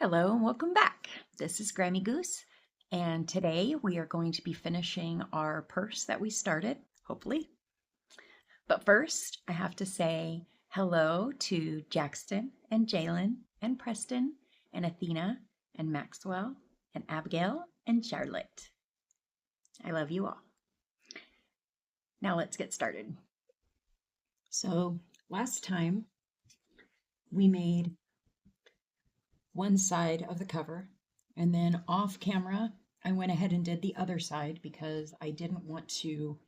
Hello and welcome back. This is Grammy Goose, and today we are going to be finishing our purse that we started, hopefully. But first, I have to say hello to Jackson and Jalen and Preston and Athena and Maxwell and Abigail and Charlotte. I love you all. Now let's get started. So last time we made one side of the cover, and then off camera I went ahead and did the other side because I didn't want to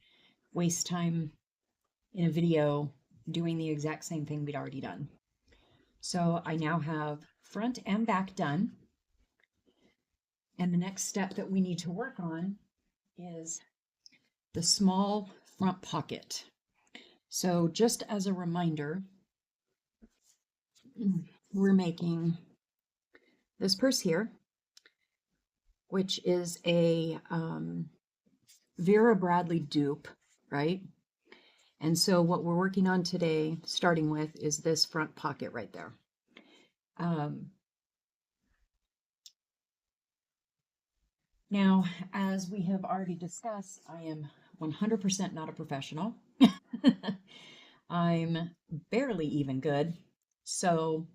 waste time in a video doing the exact same thing we'd already done. So I now have front and back done, and the next step that we need to work on is the small front pocket. So just as a reminder, we're making this purse here, which is a Vera Bradley dupe, right? And so what we're working on today, starting with, is this front pocket right there. Now, as we have already discussed, I am 100% not a professional. I'm barely even good. So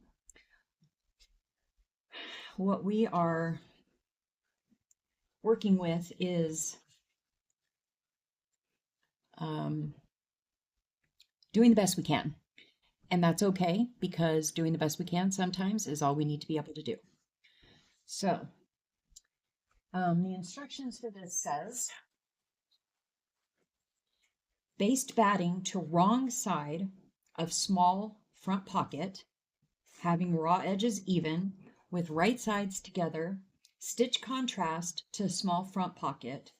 what we are working with is doing the best we can. And that's okay, because doing the best we can sometimes is all we need to be able to do. So the instructions for this says, based batting to wrong side of small front pocket, having raw edges even, with right sides together, stitch contrast to small front pocket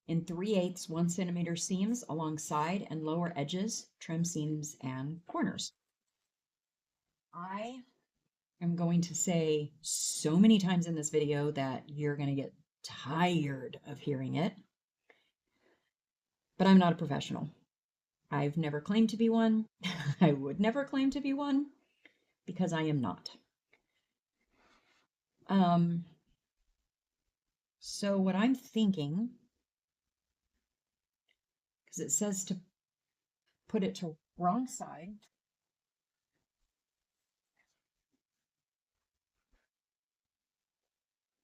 in 3/8 1 centimeter seams along side and lower edges, trim seams and corners. I am going to say so many times in this video that you're going to get tired of hearing it, but I'm not a professional. I've never claimed to be one. I would never claim to be one because I am not. So what I'm thinking, because it says to put it to wrong side,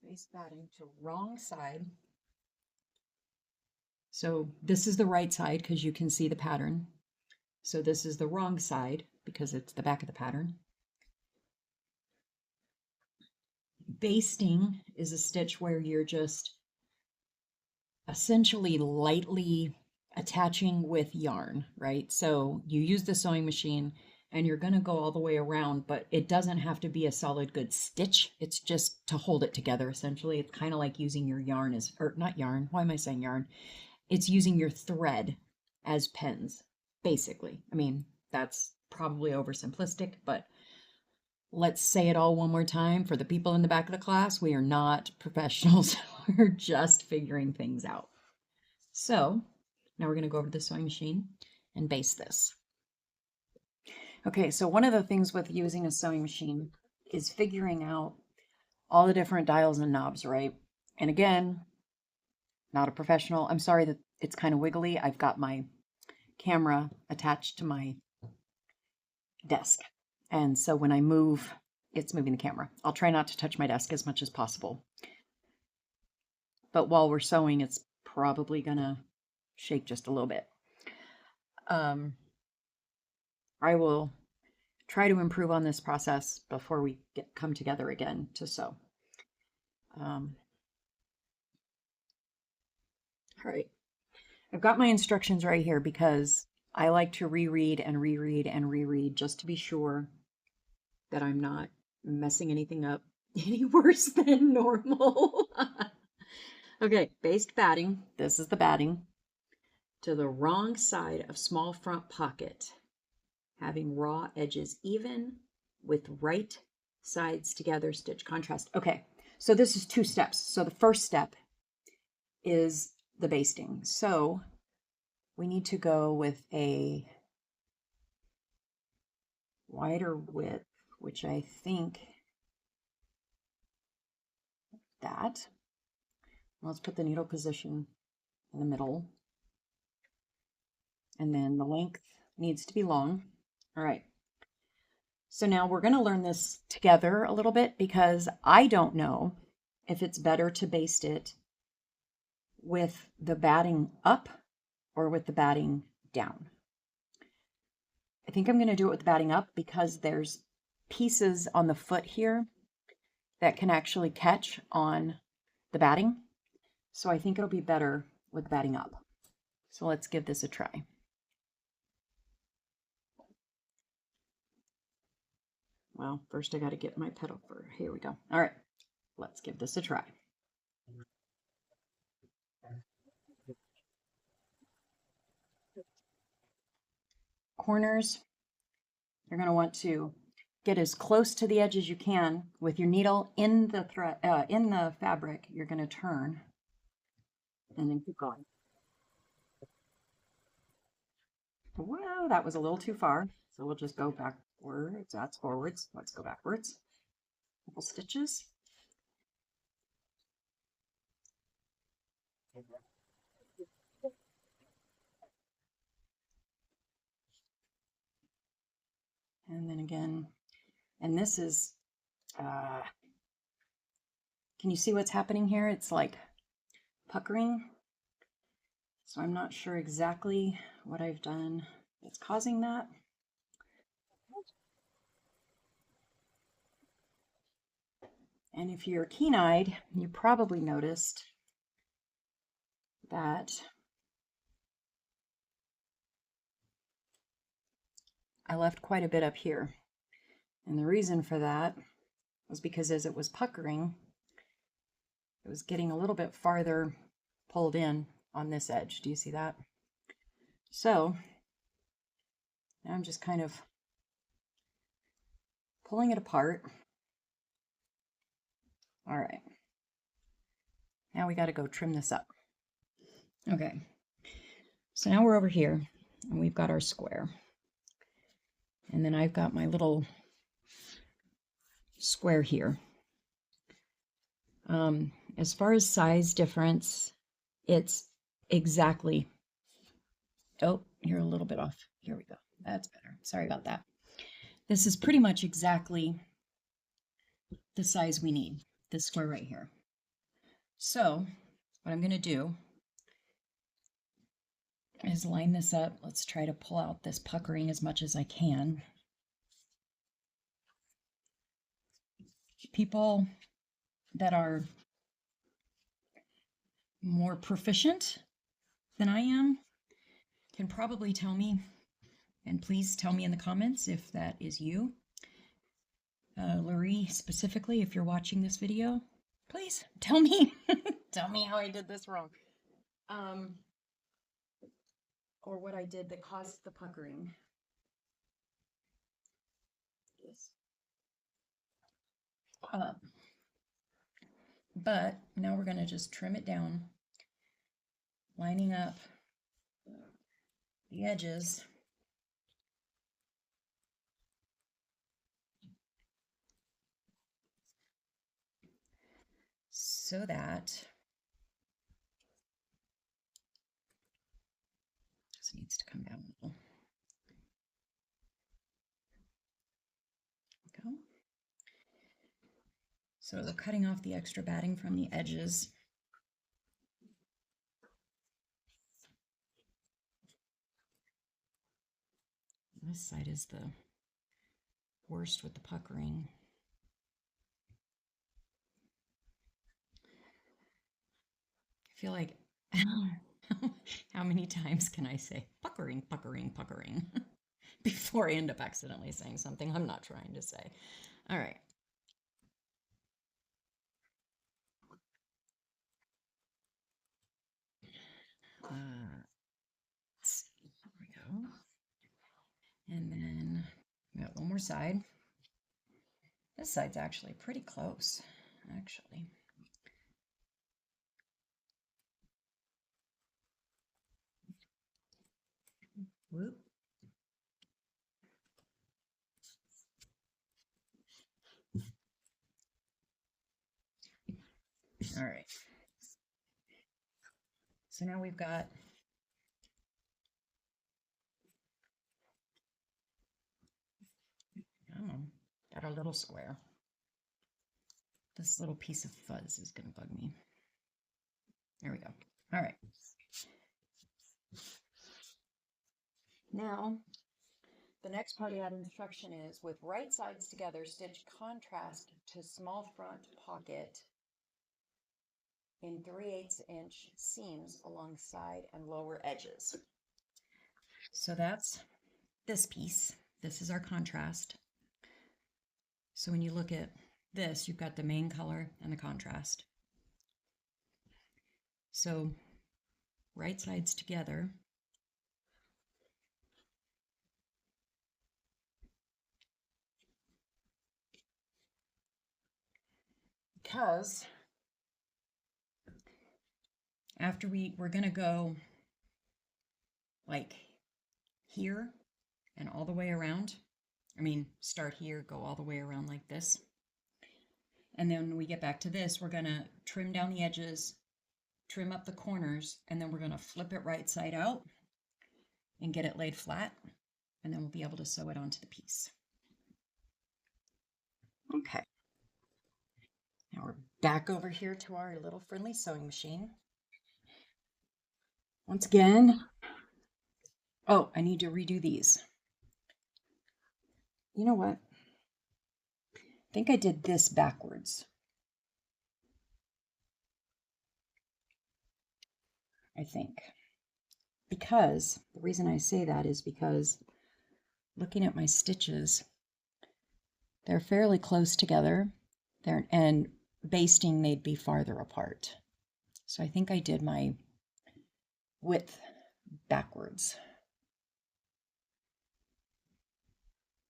base batting to wrong side. So this is the right side because you can see the pattern. So this is the wrong side because it's the back of the pattern. Basting is a stitch where you're just essentially lightly attaching with yarn, right? So you use the sewing machine and you're going to go all the way around, but it doesn't have to be a solid good stitch. It's just to hold it together, essentially. It's kind of like using your yarn as, or not yarn, why am I saying yarn? It's using your thread as pens, basically. I mean, that's probably oversimplistic, but let's say it all one more time for the people in the back of the class. We are not professionals. We're just figuring things out. So now we're going to go over to the sewing machine and baste this. Okay, so one of the things with using a sewing machine is figuring out all the different dials and knobs, right? And again, not a professional. I'm sorry that it's kind of wiggly. I've got my camera attached to my desk. And so when I move, it's moving the camera. I'll try not to touch my desk as much as possible. But while we're sewing, it's probably going to shake just a little bit. I will try to improve on this process before we come together again to sew. All right. I've got my instructions right here because I like to reread and reread and reread just to be sure that I'm not messing anything up any worse than normal. Okay, based batting. This is the batting to the wrong side of small front pocket, having raw edges even with right sides together, stitch contrast. Okay, so this is 2 steps. So the first step is the basting. So we need to go with a wider width, which I think that. Let's put the needle position in the middle. And then the length needs to be long. All right. So now we're going to learn this together a little bit because I don't know if it's better to baste it with the batting up or with the batting down. I think I'm going to do it with the batting up because there's pieces on the foot here that can actually catch on the batting. So I think it'll be better with batting up. So let's give this a try. Well, first I got to get my pedal for, here we go. All right, let's give this a try. Corners, you're going to want to get as close to the edge as you can with your needle in the thread, in the fabric. You're going to turn and then keep going. Whoa, that was a little too far. So we'll just go backwards. That's forwards. Let's go backwards. Couple stitches. And then again, and this is, can you see what's happening here? It's like puckering. So I'm not sure exactly what I've done that's causing that. And if you're keen-eyed, you probably noticed that I left quite a bit up here. And the reason for that was because as it was puckering, it was getting a little bit farther pulled in on this edge. Do you see that? So now I'm just kind of pulling it apart. All right. Now we got to go trim this up. Okay. So now we're over here and we've got our square. And then I've got my little square here. As far as size difference, it's exactly, oh, you're a little bit off. Here we go. That's better. Sorry about that. This is pretty much exactly the size we need, this square right here. So what I'm going to do is line this up. Let's try to pull out this puckering as much as I can. People that are more proficient than I am can probably tell me, and please tell me in the comments if that is you. Laurie, specifically, if you're watching this video, please tell me, tell me how I did this wrong. Or what I did that caused the puckering. Yes. But now we're going to just trim it down, lining up the edges. So that this needs to come down a little. Go. So we're cutting off the extra batting from the edges. This side is the worst with the puckering. I feel like, how many times can I say puckering, puckering, puckering before I end up accidentally saying something I'm not trying to say? All right. Let's see. There we go. And then we got one more side. This side's actually pretty close, actually. Whoop. All right. So now we've got got our little square. This little piece of fuzz is going to bug me. There we go. All right. Now, the next part of that instruction is with right sides together, stitch contrast to small front pocket in 3/8 inch seams along side and lower edges. So that's this piece. This is our contrast. So when you look at this, you've got the main color and the contrast. So right sides together. Because after we're going to go like here and all the way around. I mean, start here, go all the way around like this. And then when we get back to this, we're going to trim down the edges, trim up the corners, and then we're going to flip it right side out and get it laid flat. And then we'll be able to sew it onto the piece. Okay. Now we're back over here to our little friendly sewing machine. Once again, oh, I need to redo these. You know what? I think I did this backwards. I think. Because the reason I say that is because looking at my stitches, they're fairly close together. And basting they'd be farther apart. So I think I did my width backwards.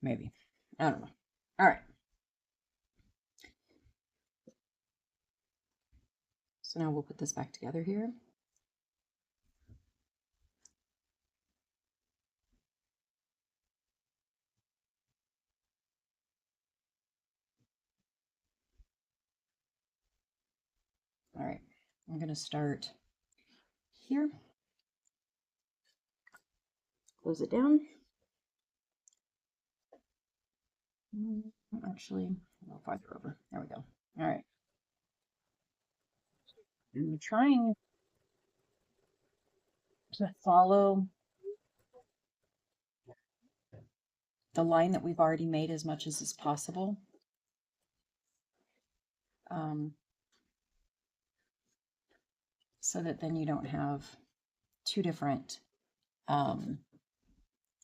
Maybe. I don't know. All right. So now we'll put this back together here. All right. I'm going to start here. Close it down. Actually, a little farther over. There we go. All right. I'm trying to follow the line that we've already made as much as is possible. So that then you don't have two different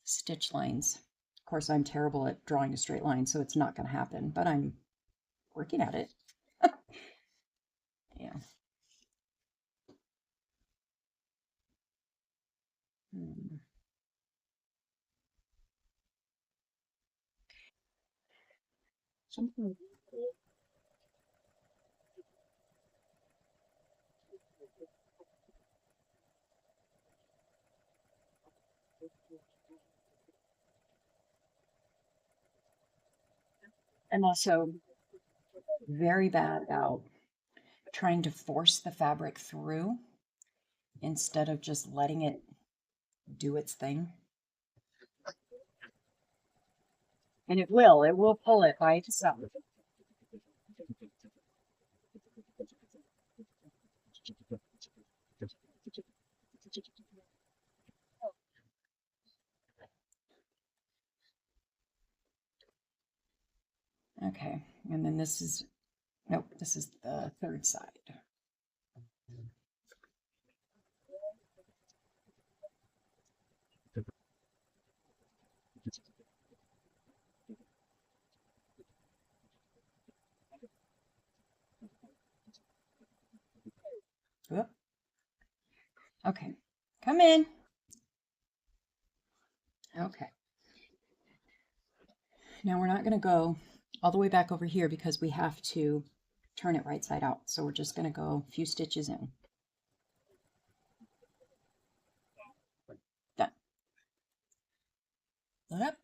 stitch lines. Of course, I'm terrible at drawing a straight line, so it's not going to happen, but I'm working at it. Yeah. Something. And also very bad about trying to force the fabric through instead of just letting it do its thing. And it will pull it by itself. Okay, and then this is, nope, this is the third side. Whoop. Okay, come in. Okay. Now we're not going to go all the way back over here because we have to turn it right side out. So we're just going to go a few stitches in. Done. Yep.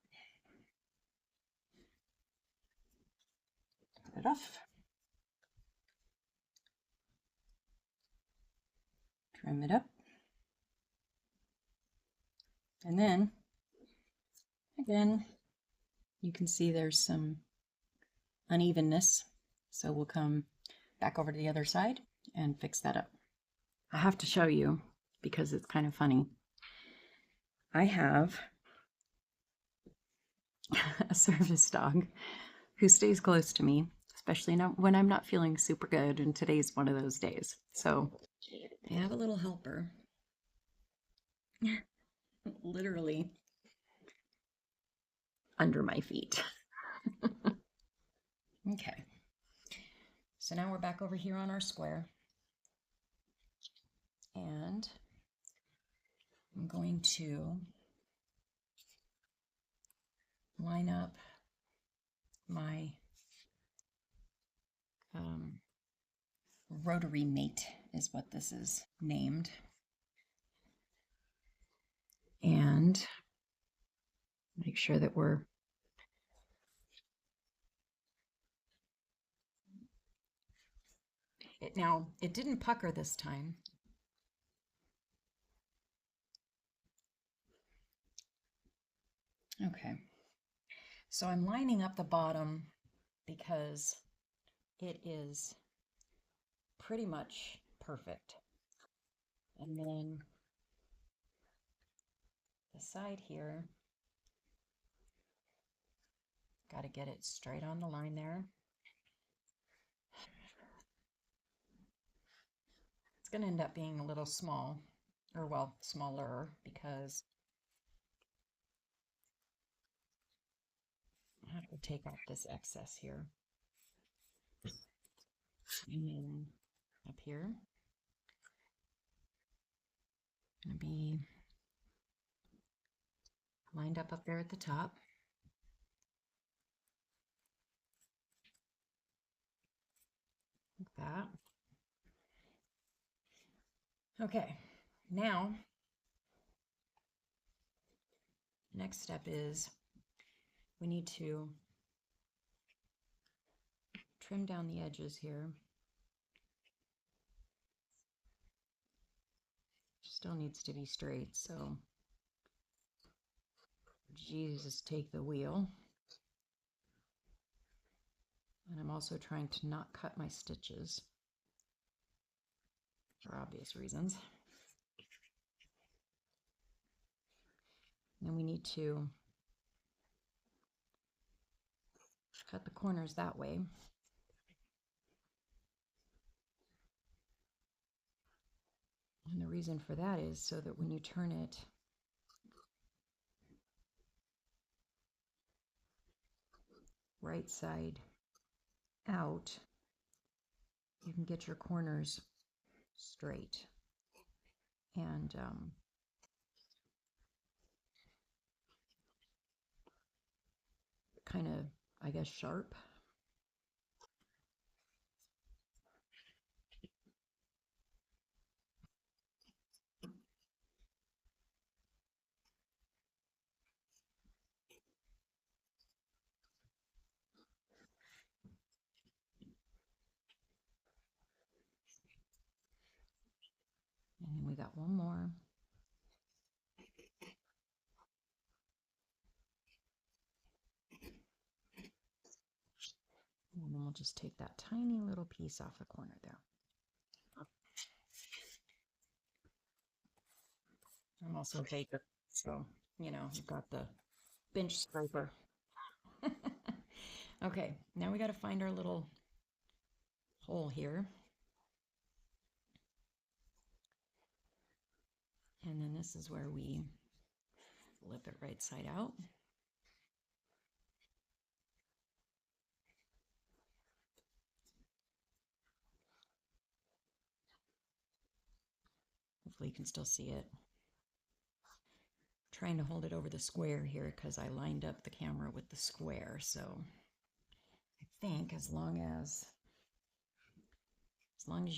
Cut it off. trim it up. And then, again, you can see there's some unevenness. So we'll come back over to the other side and fix that up. I have to show you because it's kind of funny. I have a service dog who stays close to me, especially when I'm not feeling super good, and today's one of those days. So I have a little helper, literally under my feet. Okay, so now we're back over here on our square, and I'm going to line up my rotary mate is what this is named. And make sure that we're now it didn't pucker this time. Okay, so I'm lining up the bottom because it is pretty much perfect. And then the side here, got to get it straight on the line there. It's going to end up being a little small, or well, smaller, because I have to take off this excess here. And then up here, going to be lined up there at the top. Like that. Okay, now next step is we need to trim down the edges here. Still needs to be straight, so Jesus, take the wheel. And I'm also trying to not cut my stitches for obvious reasons. And we need to cut the corners that way. And the reason for that is so that when you turn it right side out, you can get your corners straight and kind of, I guess, sharp. And then we got one more. And then we'll just take that tiny little piece off the corner there. I'm also a baker, so, you know, you've got the bench scraper. Okay, now we got to find our little hole here. And then this is where we flip it right side out. Hopefully you can still see it. I'm trying to hold it over the square here because I lined up the camera with the square. So I think as long as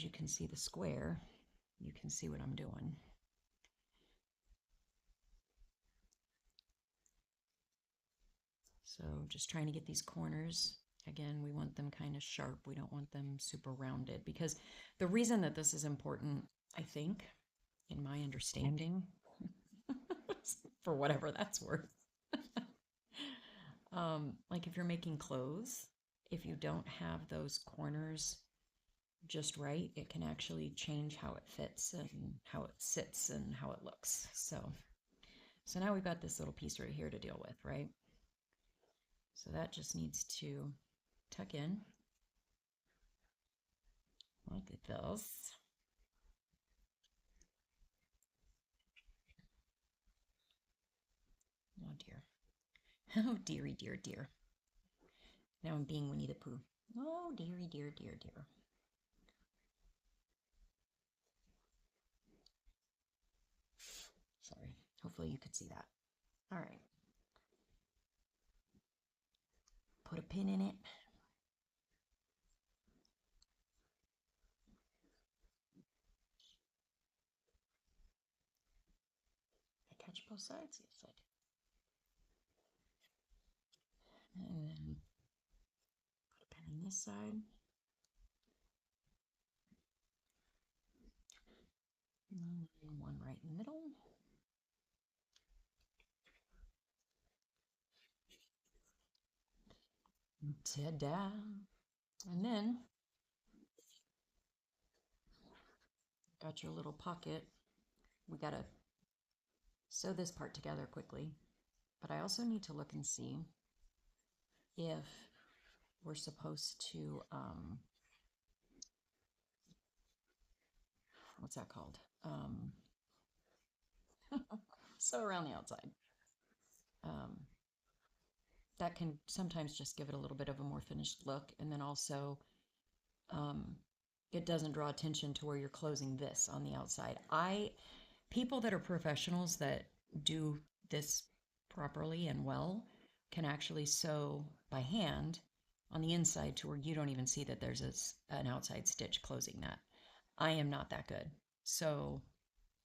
you can see the square, you can see what I'm doing. So just trying to get these corners. Again, we want them kind of sharp. We don't want them super rounded, because the reason that this is important, I think, in my understanding, for whatever that's worth. Like if you're making clothes, if you don't have those corners just right, it can actually change how it fits and how it sits and how it looks. So now we've got this little piece right here to deal with, right? So that just needs to tuck in like this. Oh dear. Oh dearie, dear, dear. Now I'm being Winnie the Pooh. Oh dearie, dear, dear, dear. Sorry. Hopefully you could see that. All right. Put a pin in it. I catch both sides? Yes, I did. And then put a pin on this side. And one right in the middle. Ta-da! And then got your little pocket. We gotta sew this part together quickly, but I also need to look and see if we're supposed to, what's that called? Sew around the outside. That can sometimes just give it a little bit of a more finished look, and then also it doesn't draw attention to where you're closing this on the outside. People that are professionals that do this properly and well can actually sew by hand on the inside to where you don't even see that there's an outside stitch closing that. I am not that good, so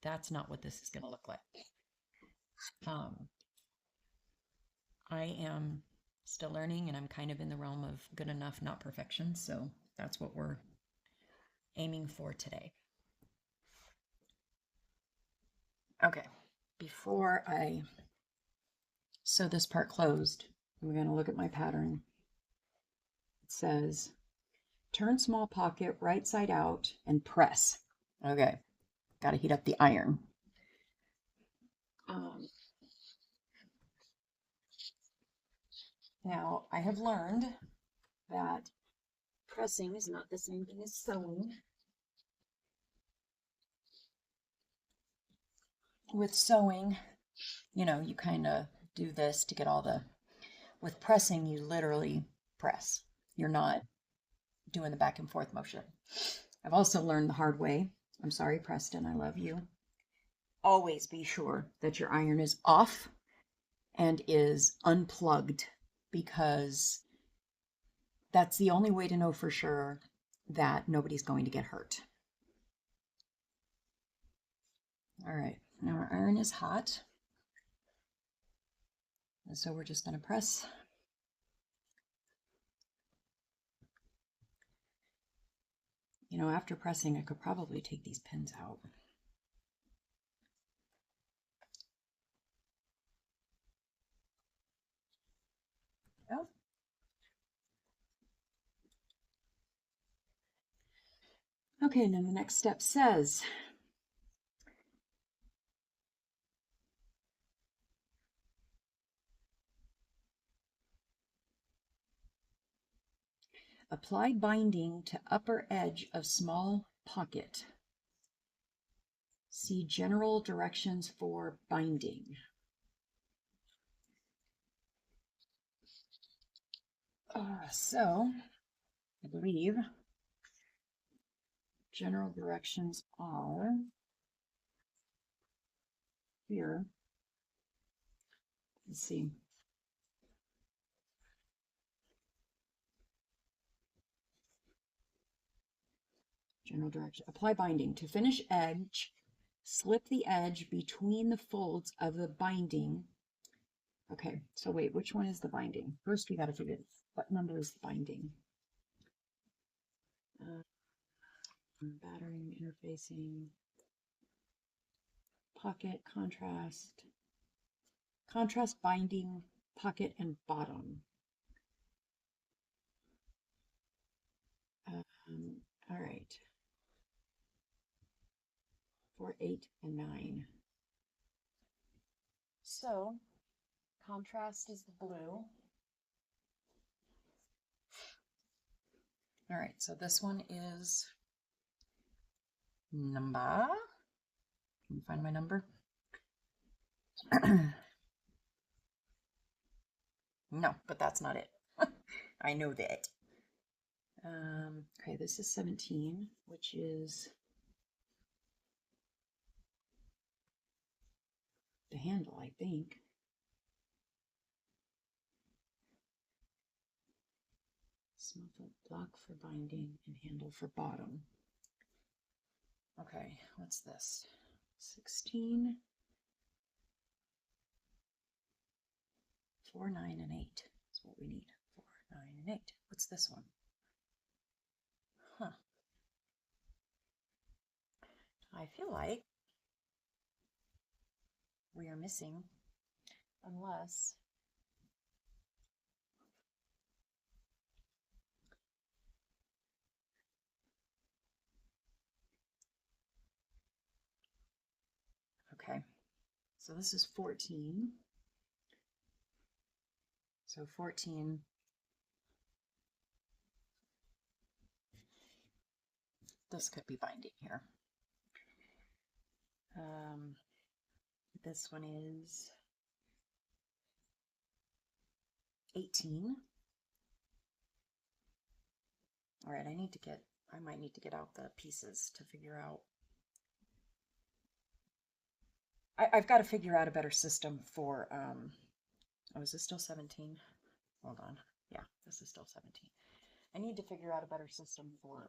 that's not what this is going to look like. I am still learning, and I'm kind of in the realm of good enough, not perfection, so that's what we're aiming for today. Okay, before I sew this part closed, we're going to look at my pattern. It says, turn small pocket right side out and press. Okay, got to heat up the iron. Now, I have learned that pressing is not the same thing as sewing. With sewing, you know, you kind of do this to get all the, with pressing, you literally press. You're not doing the back and forth motion. I've also learned the hard way. I'm sorry, Preston, I love you. Always be sure that your iron is off and is unplugged, because that's the only way to know for sure that nobody's going to get hurt. All right, now our iron is hot. And so we're just going to press. You know, after pressing, I could probably take these pins out. Oh. Okay, and then the next step says, apply binding to upper edge of small pocket. See general directions for binding. So, I believe general directions are here. Let's see. General direction. Apply binding. To finish edge, slip the edge between the folds of the binding. Okay, so wait, which one is the binding? First, we got to figure what number is the binding. Battering, interfacing. pocket, contrast, contrast binding, pocket and bottom. All right. 4, 8, and 9. So contrast is the blue. All right, so this one is number. Can you find my number? No, but that's not it. I know that. Okay, this is 17, which is the handle, I think. Small block for binding and handle for bottom. Okay, what's this? 16, 4, 9, and 8 is what we need. 4, 9, and 8. What's this one? Huh. I feel like we are missing, unless okay, so this is 14. So 14, this could be binding here. This one is 18. All right, I might need to get out the pieces to figure out. I've got to figure out a better system for, oh, is this still 17? Hold on. Yeah, this is still 17. I need to figure out a better system for,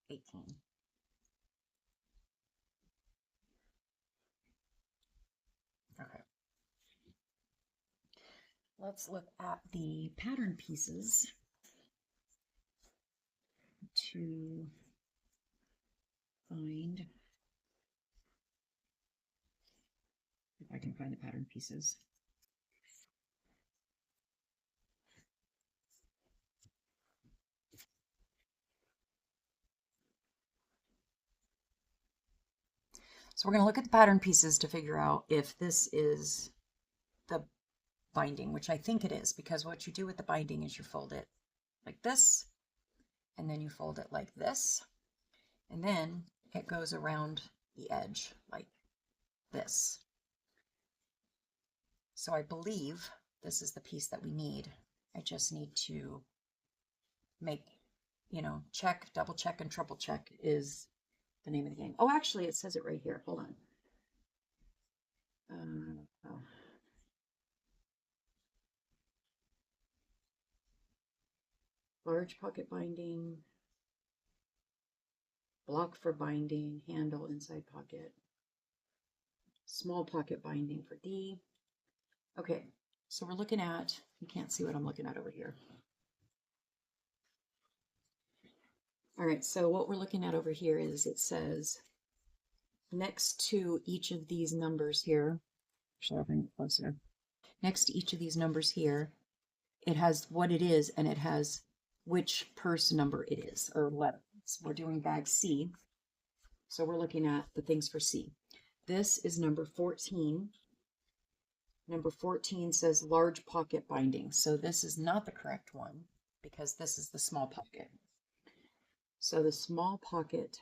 18. Okay. Let's look at the pattern pieces to find, if I can find the pattern pieces. So we're going to look at the pattern pieces to figure out if this is the binding, which I think it is, because what you do with the binding is you fold it like this, and then you fold it like this, and then it goes around the edge like this. So I believe this is the piece that we need. I just need to make, check, double check, and triple check is the name of the game. Oh, actually, it says it right here. Hold on. Oh. Large pocket binding, block for binding, handle inside pocket, small pocket binding for D. Okay, so we're looking at, you can't see what I'm looking at over here. All right, so what we're looking at over here is it says next to each of these numbers here, actually I'll bring it closer. Next to each of these numbers here, it has what it is and it has which purse number it is, or letter. So we're doing bag C, so we're looking at the things for C. This is number 14. Number 14 says large pocket binding, so this is not the correct one because this is the small pocket. So the small pocket,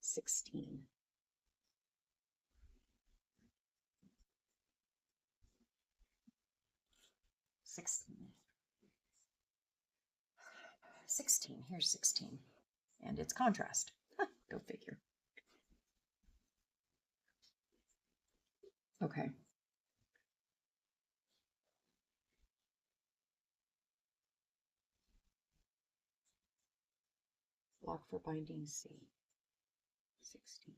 16. Here's 16. And it's contrast. Go figure. Okay. Block for binding C, 16.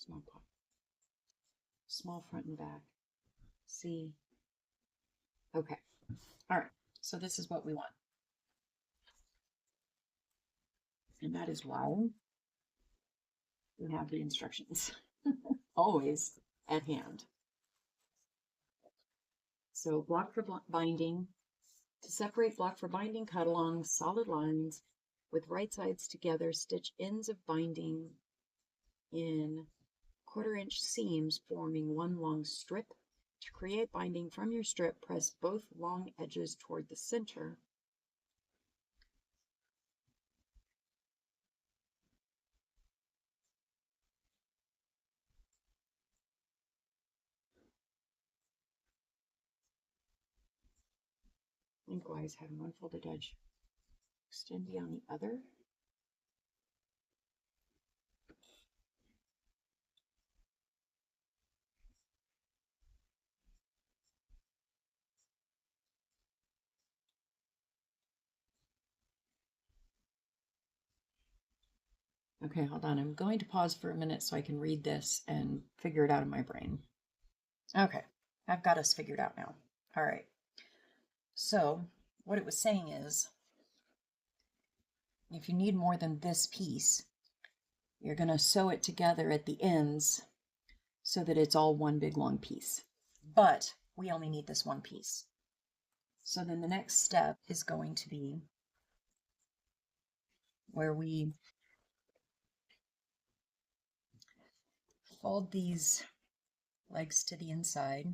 Small pop. Small front and back. See? Okay. All right. So this is what we want. And that is why we have the instructions always at hand. So block for binding. To separate block for binding, cut along solid lines with right sides together. Stitch ends of binding in 1/4 inch seams, forming one long strip. To create binding from your strip, press both long edges toward the center. Lengthwise, having one folded edge extend beyond the other. Okay, hold on. I'm going to pause for a minute so I can read this and figure it out in my brain. Okay, I've got us figured out now. All right. So what it was saying is, if you need more than this piece, you're going to sew it together at the ends so that it's all one big long piece. But we only need this one piece. So then the next step is going to be where we fold these legs to the inside,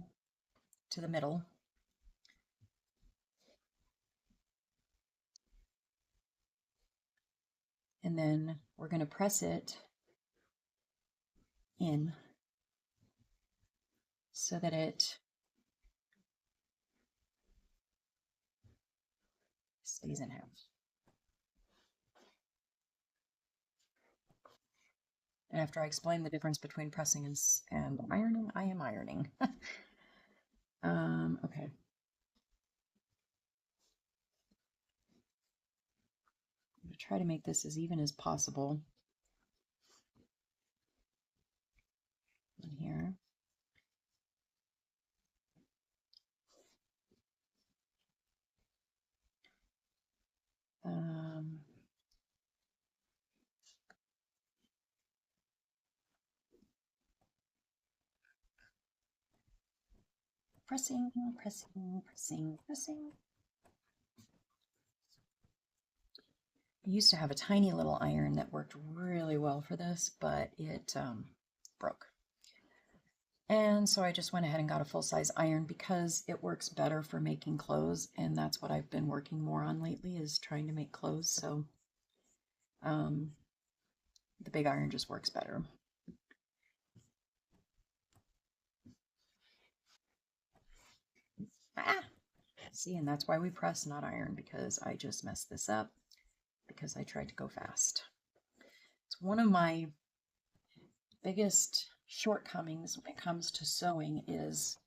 to the middle. And then we're going to press it in so that it stays in half. And after I explain the difference between pressing and ironing, I am ironing. Okay. I'm going to try to make this as even as possible. In here. Pressing, pressing, pressing, pressing. I used to have a tiny little iron that worked really well for this, but it broke. And so I just went ahead and got a full-size iron because it works better for making clothes, and that's what I've been working more on lately, is trying to make clothes. So the big iron just works better. See, and that's why we press, not iron, because I just messed this up because I tried to go fast. It's one of my biggest shortcomings when it comes to sewing is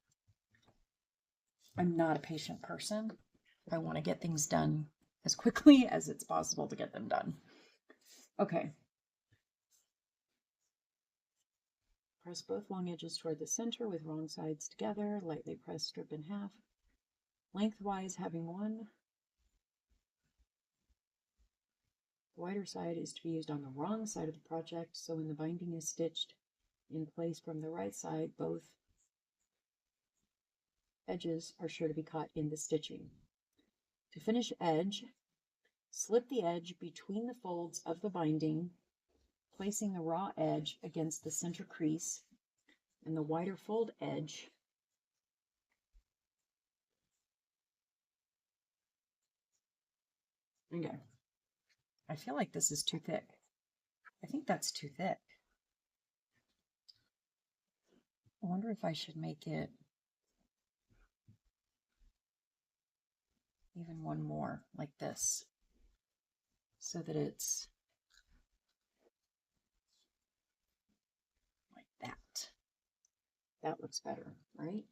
I'm not a patient person. I want to get things done as quickly as it's possible to get them done. Okay. Press both long edges toward the center with wrong sides together. Lightly press strip in half. Lengthwise, having one. The wider side is to be used on the wrong side of the project, so when the binding is stitched in place from the right side, both edges are sure to be caught in the stitching. To finish edge, slip the edge between the folds of the binding, placing the raw edge against the center crease and the wider fold edge okay. I feel like this is too thick. I think that's too thick. I wonder if I should make it even one more like this so that it's like that. That looks better, right?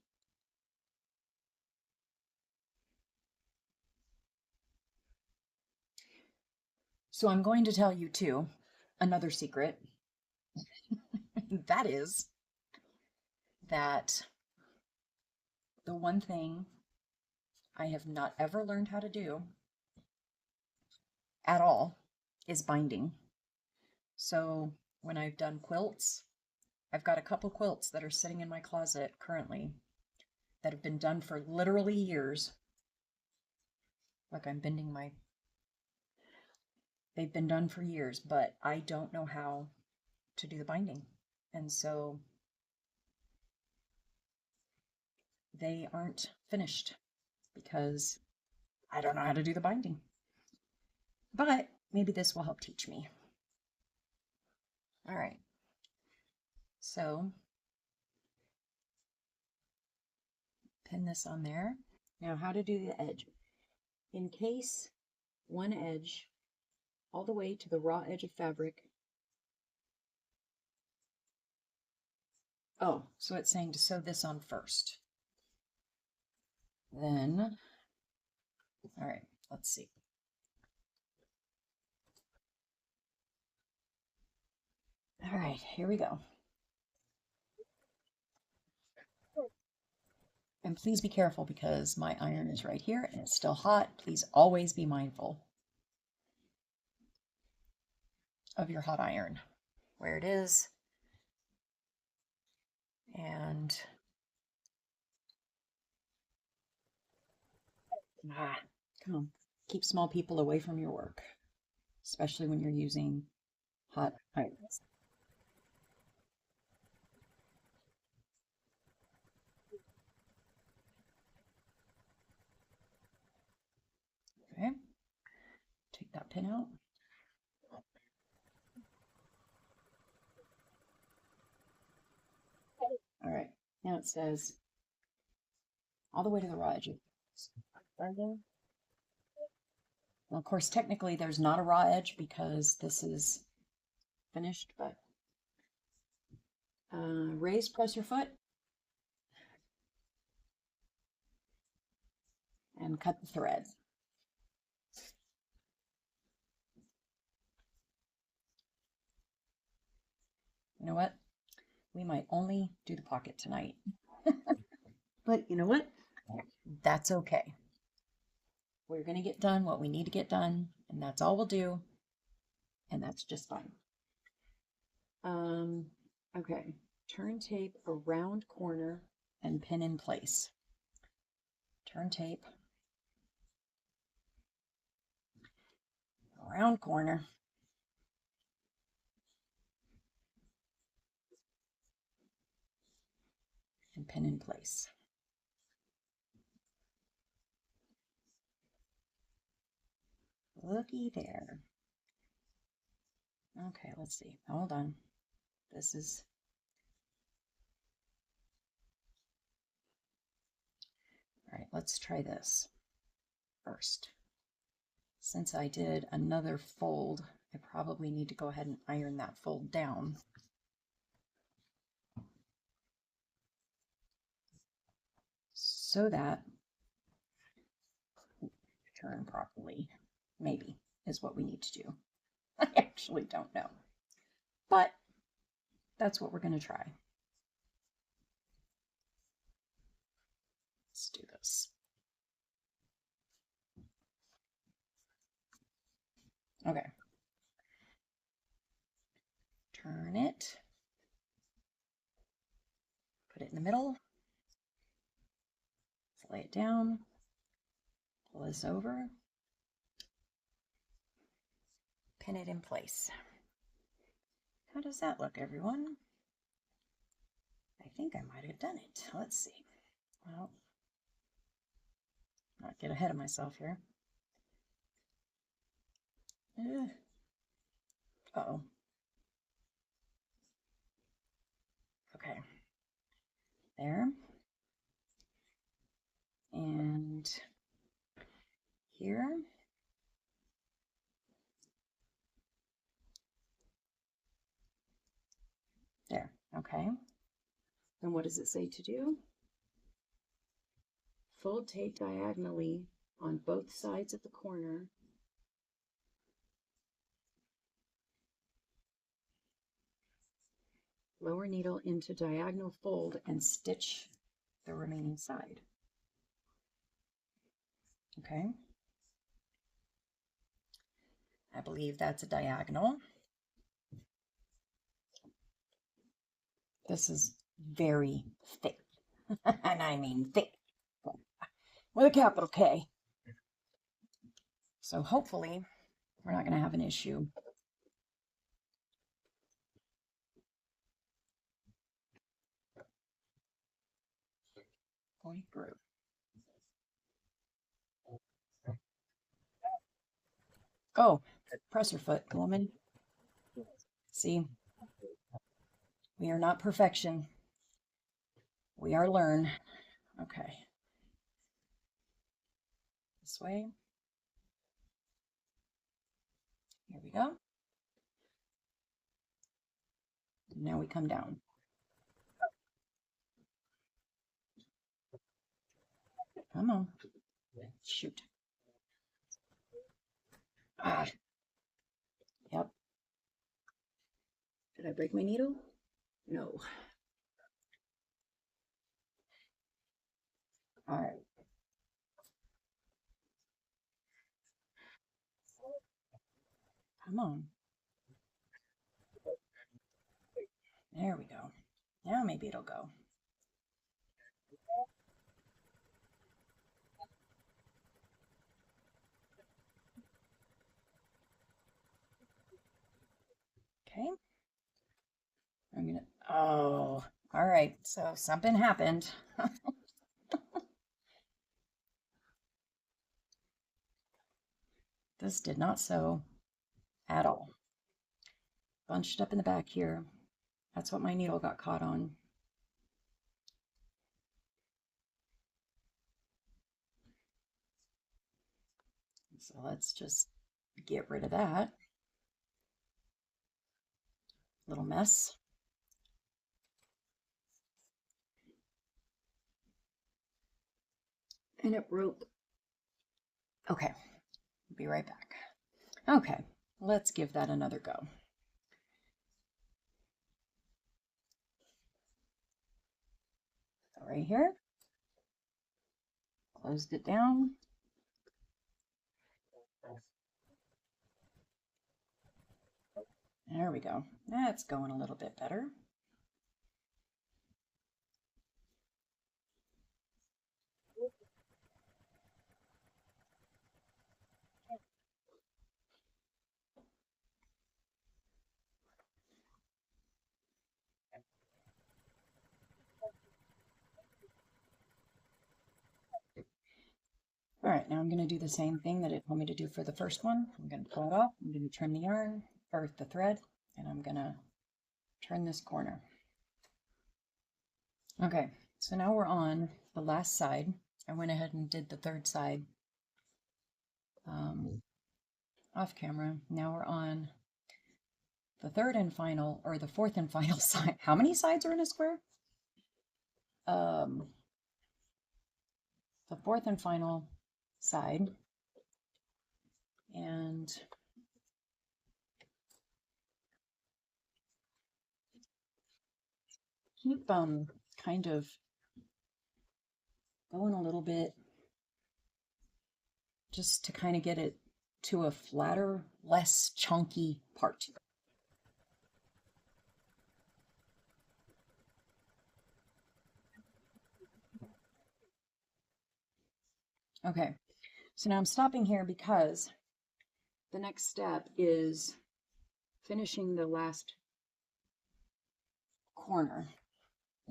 So I'm going to tell you too, another secret. that is that the one thing I have not ever learned how to do at all is binding. So when I've done quilts, I've got a couple quilts that are sitting in my closet currently that have been done for literally years. Like I'm bending my... They've been done for years, but I don't know how to do the binding. And so they aren't finished because I don't know how to do the binding. But maybe this will help teach me. All right. So pin this on there. Now how to do the edge. Encase one edge all the way to the raw edge of fabric. Oh, so it's saying to sew this on first. Then, all right, let's see. All right, here we go. And please be careful because my iron is right here and it's still hot. Please always be mindful of your hot iron, where it is. And come on, keep small people away from your work, especially when you're using hot irons. Okay, take that pin out. All right, now it says all the way to the raw edge. Well, of course, technically there's not a raw edge because this is finished, but press your foot and cut the thread. You know what? We might only do the pocket tonight. But you know what? That's okay. We're going to get done what we need to get done, and that's all we'll do, and that's just fine. Okay, turn tape around corner and pin in place. Turn tape around corner and pin in place. Looky there. Okay, let's see. Hold on. This is... All right, let's try this first. Since I did another fold, I probably need to go ahead and iron that fold down. So that turn properly, maybe, is what we need to do. I actually don't know. But that's what we're going to try. Let's do this. Okay. Turn it. Put it in the middle. Lay it down. Pull this over. Pin it in place. How does that look, everyone? I think I might have done it. Let's see. Well, not get ahead of myself here. Uh-oh. Okay. There. And here. There. Okay. Then what does it say to do? Fold tape diagonally on both sides of the corner. lower needle into diagonal fold and stitch the remaining side. Okay. I believe that's a diagonal. This is very thick, and I mean thick, with a capital K. So hopefully we're not going to have an issue. Going through. Oh, presser foot, woman. See, we are not perfection. We are learn. Okay. This way. Here we go. Now we come down. Come on. Shoot. Ah. Yep. Did I break my needle? No. All right. Come on. There we go. Now maybe it'll go. Okay. I'm gonna, oh, all right. So something happened. This did not sew at all. Bunched up in the back here. That's what my needle got caught on. So let's just get rid of that little mess. And it broke. Okay, be right back. Okay, let's give that another go. So right here, closed it down. There we go. That's going a little bit better. All right, now I'm going to do the same thing that it told me to do for the first one. I'm going to pull it off, I'm going to trim the yarn, or the thread, and I'm going to turn this corner. Okay, so now we're on the last side. I went ahead and did the third side off camera. Now we're on the third and final, or the fourth and final side. How many sides are in a square? The fourth and final side. And keep kind of going a little bit just to kind of get it to a flatter, less chunky part. Okay, so now I'm stopping here because the next step is finishing the last corner.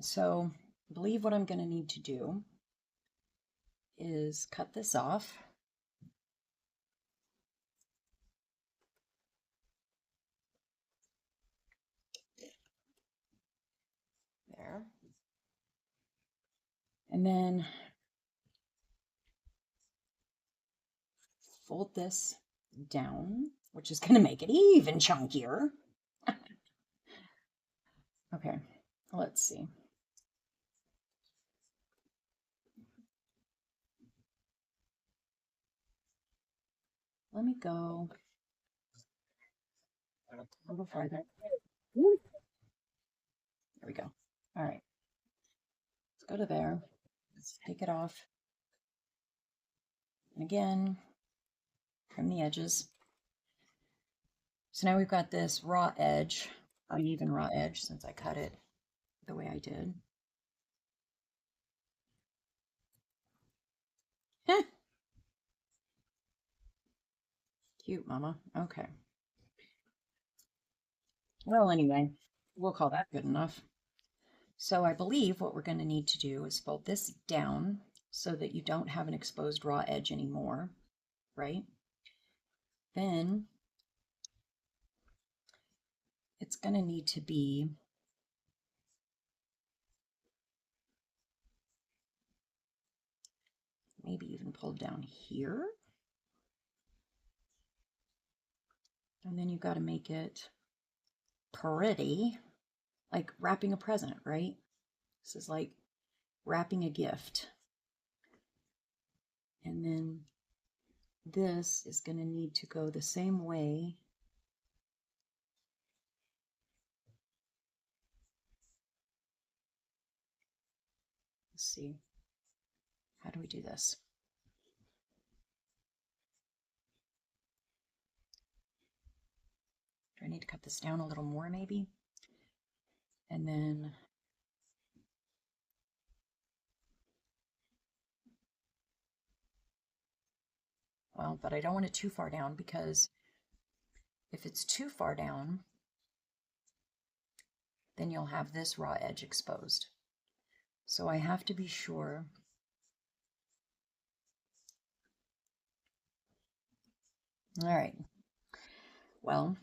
So I believe what I'm going to need to do is cut this off. There. And then fold this down, which is going to make it even chunkier. Okay, let's see. Let me go a little farther. we go. All right, let's go to there. Let's take it off. And again, trim the edges. So now we've got this raw edge, uneven raw edge, since I cut it the way I did. Cute, mama. Okay. Well, anyway, we'll call that good enough. So I believe what we're going to need to do is fold this down so that you don't have an exposed raw edge anymore, right? Then it's going to need to be maybe even pulled down here. And then you've got to make it pretty, like wrapping a present, right? This is like wrapping a gift. And then this is going to need to go the same way. Let's see. How do we do this? Do I need to cut this down a little more maybe? And then well, but I don't want it too far down, because if it's too far down, then you'll have this raw edge exposed. So I have to be sure. All right. Well,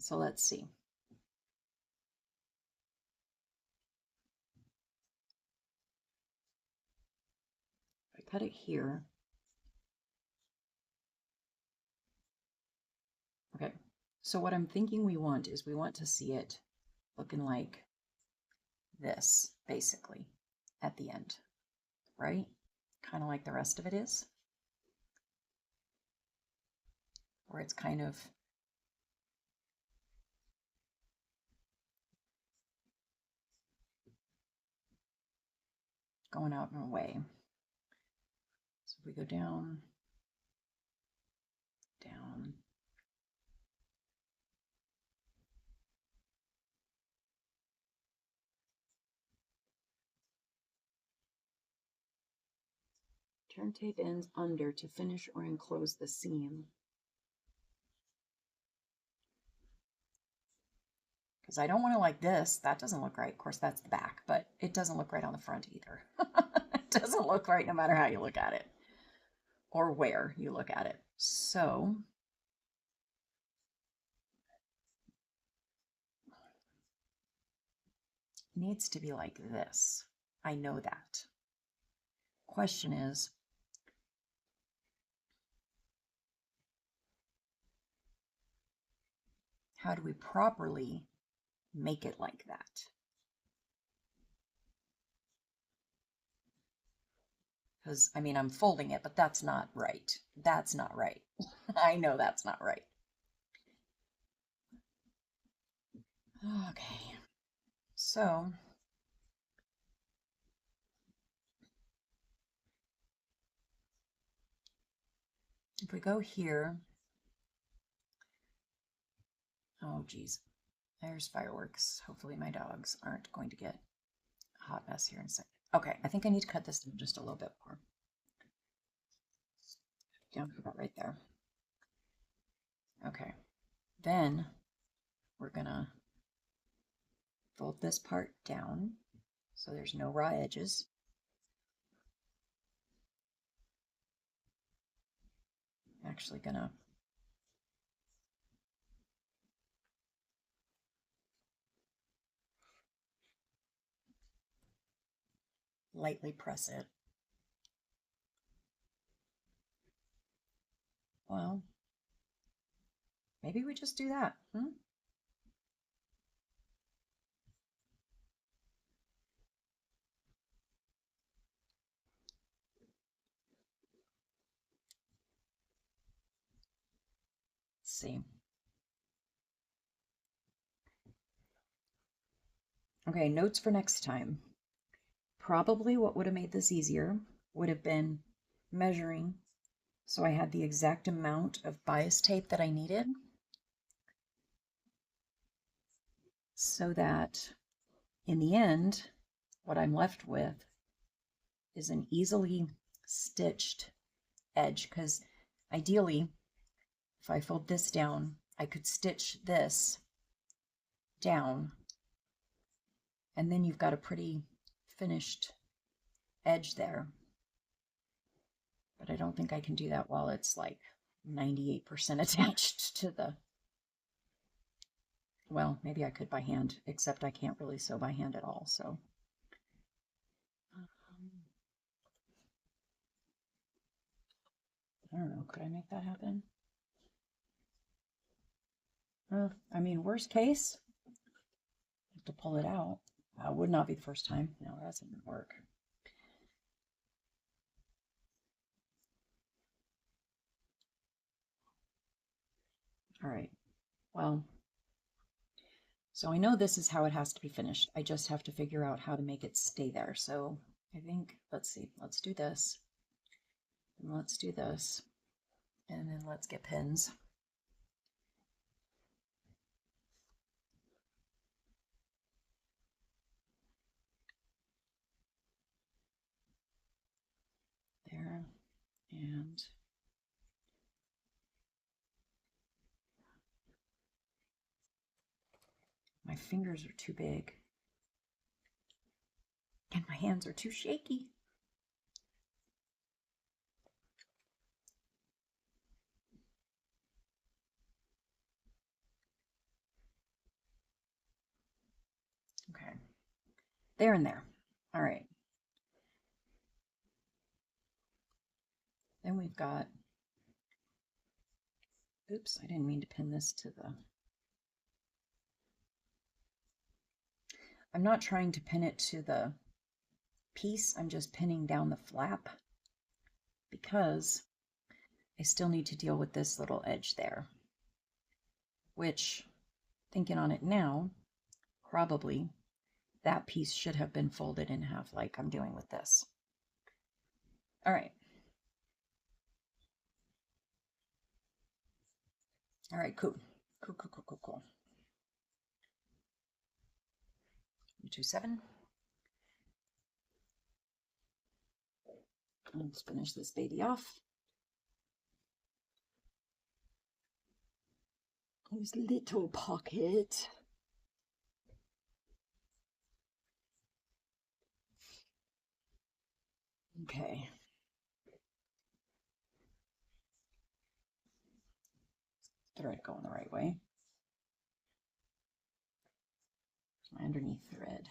so let's see. If I cut it here. Okay. So what I'm thinking we want is we want to see it looking like this, basically, at the end, right? Kind of like the rest of it is. Where it's kind of going out in a way. So if we go down, down, turn tape ends under to finish or enclose the seam. Because I don't want it like this. That doesn't look right. Of course, that's the back, but it doesn't look right on the front either. It doesn't look right no matter how you look at it or where you look at it. So it needs to be like this. I know that. Question is, how do we properly make it like that? Because, I mean, I'm folding it, but that's not right. That's not right. I know that's not right. Okay. So, if we go here, oh geez, there's fireworks. Hopefully my dogs aren't going to get a hot mess here in a second. Okay, I think I need to cut this down just a little bit more. Down about right there. Okay, then we're gonna fold this part down so there's no raw edges. I'm actually gonna lightly press it. Well, maybe we just do that. Let's see. Okay, notes for next time. Probably what would have made this easier would have been measuring so I had the exact amount of bias tape that I needed, so that in the end, what I'm left with is an easily stitched edge, because ideally, if I fold this down, I could stitch this down, and then you've got a pretty finished edge there. But I don't think I can do that while it's like 98% attached to the, well, maybe I could by hand, except I can't really sew by hand at all, so. I don't know, could I make that happen? I mean, worst case, I have to pull it out. That would not be the first time. No, that doesn't work. All right, well, so I know this is how it has to be finished. I just have to figure out how to make it stay there. So I think, let's see, let's do this, and let's do this, and then let's get pins. There, and my fingers are too big, and my hands are too shaky. Okay, there and there. All right. Then we've got, oops, I didn't mean to pin this to the, I'm not trying to pin it to the piece, I'm just pinning down the flap because I still need to deal with this little edge there, which, thinking on it now, probably that piece should have been folded in half like I'm doing with this. All right. All right, cool. Cool. 27. Let's finish this baby off. This little pocket. Okay. Thread going the right way. My underneath thread.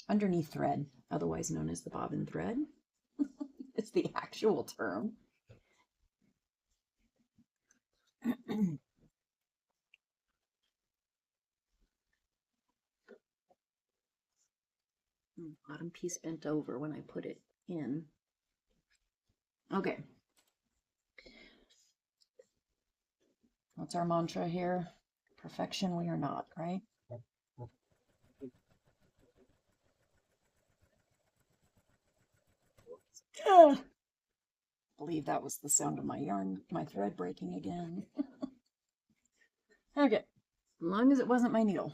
Underneath thread, otherwise known as the bobbin thread, is the actual term. Bottom piece bent over when I put it in. Okay. What's our mantra here? Perfection we are not, right? I believe that was the sound of my yarn, my thread breaking again. Okay, as long as it wasn't my needle.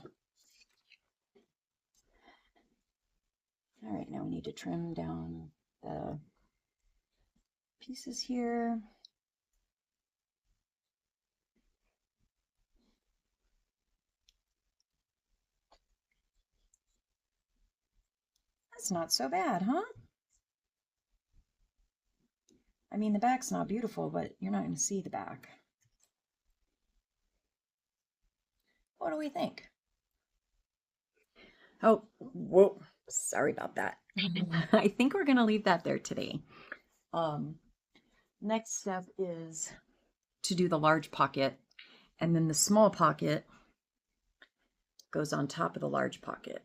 All right, now we need to trim down the pieces here. That's not so bad, huh? I mean, the back's not beautiful, but you're not going to see the back. What do we think? Oh, whoa, sorry about that. I think we're going to leave that there today. Next step is to do the large pocket, and then the small pocket goes on top of the large pocket,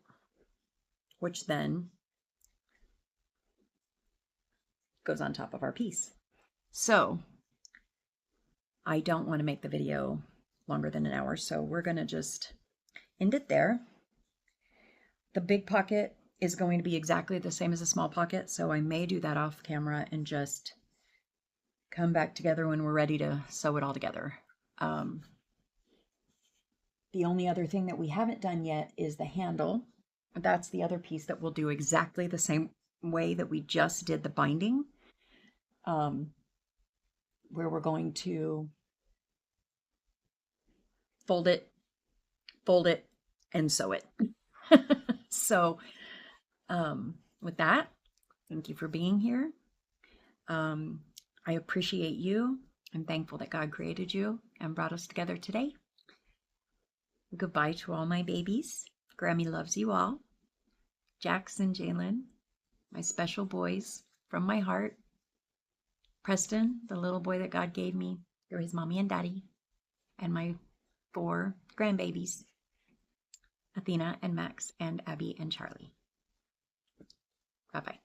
which then goes on top of our piece. So I don't want to make the video longer than an hour. So we're going to just end it there. The big pocket is going to be exactly the same as a small pocket. So I may do that off camera and just come back together when we're ready to sew it all together. The only other thing that we haven't done yet is the handle. That's the other piece that we'll do exactly the same way that we just did the binding, where we're going to fold it, and sew it. So with that, thank you for being here. I appreciate you. I'm thankful that God created you and brought us together today. Goodbye to all my babies. Grammy loves you all. Jax and Jalen, my special boys from my heart. Preston, the little boy that God gave me through his mommy and daddy. And my 4 grandbabies, Athena and Max and Abby and Charlie. Bye-bye.